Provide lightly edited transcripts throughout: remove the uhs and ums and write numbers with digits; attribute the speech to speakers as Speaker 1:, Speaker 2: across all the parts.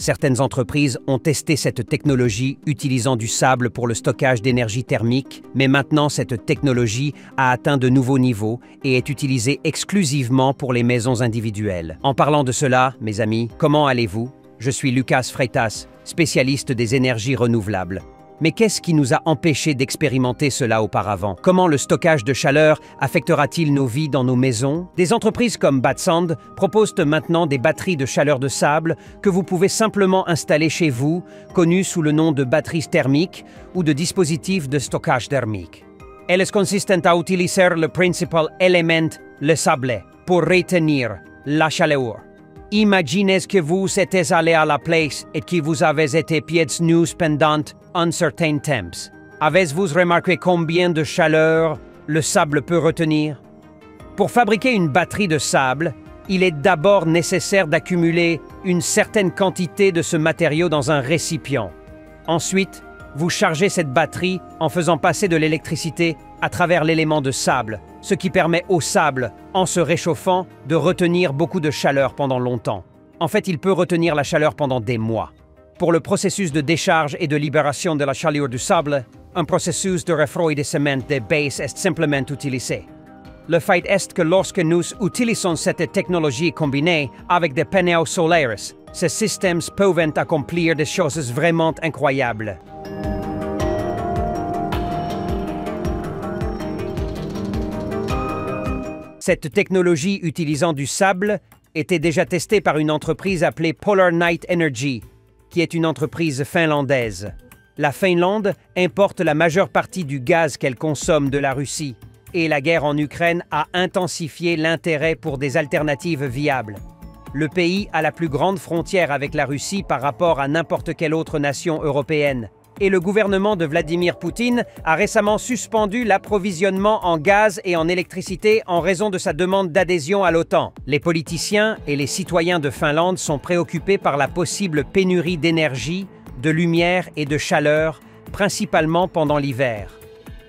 Speaker 1: Certaines entreprises ont testé cette technologie utilisant du sable pour le stockage d'énergie thermique, mais maintenant cette technologie a atteint de nouveaux niveaux et est utilisée exclusivement pour les maisons individuelles. En parlant de cela, mes amis, comment allez-vous? Je suis Lucas Freitas, spécialiste des énergies renouvelables. Mais qu'est-ce qui nous a empêchés d'expérimenter cela auparavant? Comment le stockage de chaleur affectera-t-il nos vies dans nos maisons? Des entreprises comme Batsand proposent maintenant des batteries de chaleur de sable que vous pouvez simplement installer chez vous, connues sous le nom de batteries thermiques ou de dispositifs de stockage thermique. Elles consistent à utiliser le principal élément, le sable, pour retenir la chaleur. Imaginez que vous êtes allé à la place et que vous avez été pieds nus pendant un certain temps. Avez-vous remarqué combien de chaleur le sable peut retenir? Pour fabriquer une batterie de sable, il est d'abord nécessaire d'accumuler une certaine quantité de ce matériau dans un récipient. Ensuite, vous chargez cette batterie en faisant passer de l'électricité à travers l'élément de sable, ce qui permet au sable, en se réchauffant, de retenir beaucoup de chaleur pendant longtemps. En fait, il peut retenir la chaleur pendant des mois. Pour le processus de décharge et de libération de la chaleur du sable, un processus de refroidissement de base est simplement utilisé. Le fait est que lorsque nous utilisons cette technologie combinée avec des panneaux solaires, ces systèmes peuvent accomplir des choses vraiment incroyables. Cette technologie utilisant du sable était déjà testée par une entreprise appelée Polar Night Energy, qui est une entreprise finlandaise. La Finlande importe la majeure partie du gaz qu'elle consomme de la Russie, et la guerre en Ukraine a intensifié l'intérêt pour des alternatives viables. Le pays a la plus grande frontière avec la Russie par rapport à n'importe quelle autre nation européenne. Et le gouvernement de Vladimir Poutine a récemment suspendu l'approvisionnement en gaz et en électricité en raison de sa demande d'adhésion à l'OTAN. Les politiciens et les citoyens de Finlande sont préoccupés par la possible pénurie d'énergie, de lumière et de chaleur, principalement pendant l'hiver.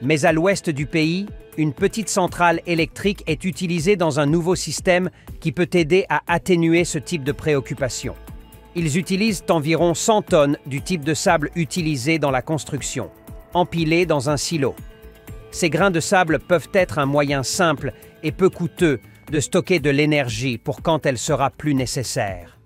Speaker 1: Mais à l'ouest du pays, une petite centrale électrique est utilisée dans un nouveau système qui peut aider à atténuer ce type de préoccupation. Ils utilisent environ 100 tonnes du type de sable utilisé dans la construction, empilés dans un silo. Ces grains de sable peuvent être un moyen simple et peu coûteux de stocker de l'énergie pour quand elle sera plus nécessaire.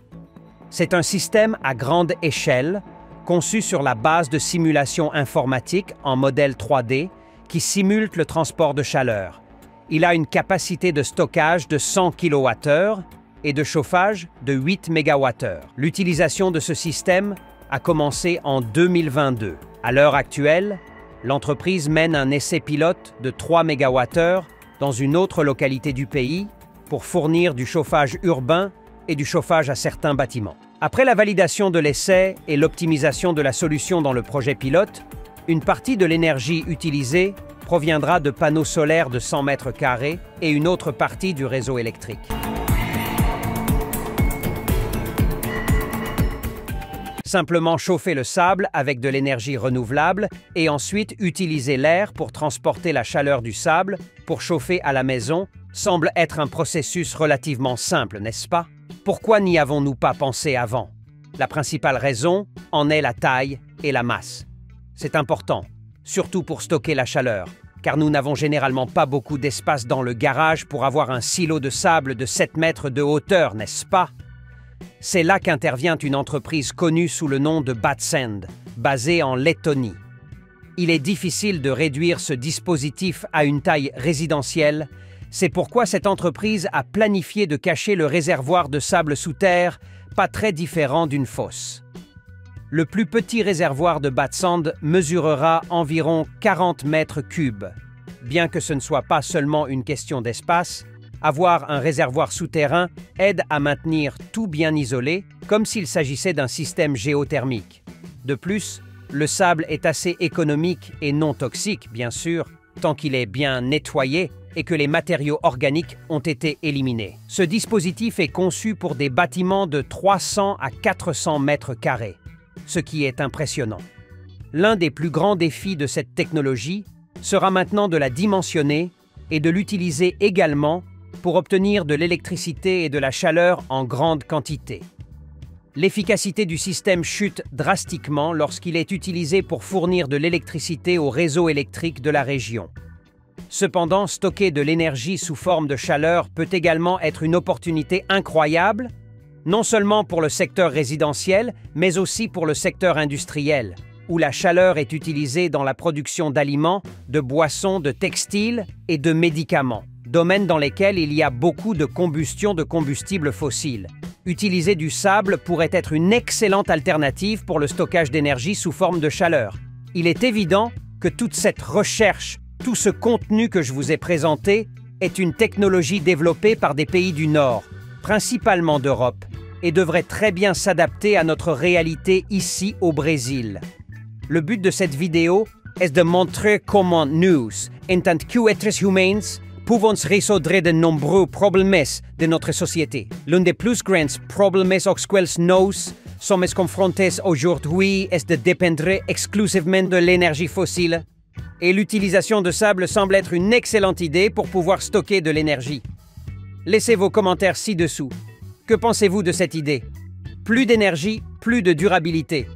Speaker 1: C'est un système à grande échelle, conçu sur la base de simulations informatiques en modèle 3D qui simule le transport de chaleur. Il a une capacité de stockage de 100 kWh et de chauffage de 8 MWh. L'utilisation de ce système a commencé en 2022. À l'heure actuelle, l'entreprise mène un essai pilote de 3 MWh dans une autre localité du pays pour fournir du chauffage urbain et du chauffage à certains bâtiments. Après la validation de l'essai et l'optimisation de la solution dans le projet pilote, une partie de l'énergie utilisée proviendra de panneaux solaires de 100 mètres carrés et une autre partie du réseau électrique. Simplement chauffer le sable avec de l'énergie renouvelable et ensuite utiliser l'air pour transporter la chaleur du sable pour chauffer à la maison semble être un processus relativement simple, n'est-ce pas? Pourquoi n'y avons-nous pas pensé avant? La principale raison en est la taille et la masse. C'est important, surtout pour stocker la chaleur, car nous n'avons généralement pas beaucoup d'espace dans le garage pour avoir un silo de sable de 7 mètres de hauteur, n'est-ce pas? C'est là qu'intervient une entreprise connue sous le nom de Batsand, basée en Lettonie. Il est difficile de réduire ce dispositif à une taille résidentielle, c'est pourquoi cette entreprise a planifié de cacher le réservoir de sable sous terre, pas très différent d'une fosse. Le plus petit réservoir de Batsand mesurera environ 40 mètres cubes. Bien que ce ne soit pas seulement une question d'espace, avoir un réservoir souterrain aide à maintenir tout bien isolé, comme s'il s'agissait d'un système géothermique. De plus, le sable est assez économique et non toxique, bien sûr, tant qu'il est bien nettoyé et que les matériaux organiques ont été éliminés. Ce dispositif est conçu pour des bâtiments de 300 à 400 mètres carrés, ce qui est impressionnant. L'un des plus grands défis de cette technologie sera maintenant de la dimensionner et de l'utiliser également pour obtenir de l'électricité et de la chaleur en grande quantité. L'efficacité du système chute drastiquement lorsqu'il est utilisé pour fournir de l'électricité au réseau électrique de la région. Cependant, stocker de l'énergie sous forme de chaleur peut également être une opportunité incroyable, non seulement pour le secteur résidentiel, mais aussi pour le secteur industriel, où la chaleur est utilisée dans la production d'aliments, de boissons, de textiles et de médicaments, domaines dans lesquels il y a beaucoup de combustion de combustibles fossiles. Utiliser du sable pourrait être une excellente alternative pour le stockage d'énergie sous forme de chaleur. Il est évident que toute cette recherche, tout ce contenu que je vous ai présenté, est une technologie développée par des pays du Nord, principalement d'Europe, et devrait très bien s'adapter à notre réalité ici au Brésil. Le but de cette vidéo est de montrer comment nous, en tant qu'êtres humains, pouvons résoudre de nombreux problèmes de notre société. L'un des plus grands problèmes auxquels nous sommes confrontés aujourd'hui est de dépendre exclusivement de l'énergie fossile. Et l'utilisation de sable semble être une excellente idée pour pouvoir stocker de l'énergie. Laissez vos commentaires ci-dessous. Que pensez-vous de cette idée? Plus d'énergie, plus de durabilité.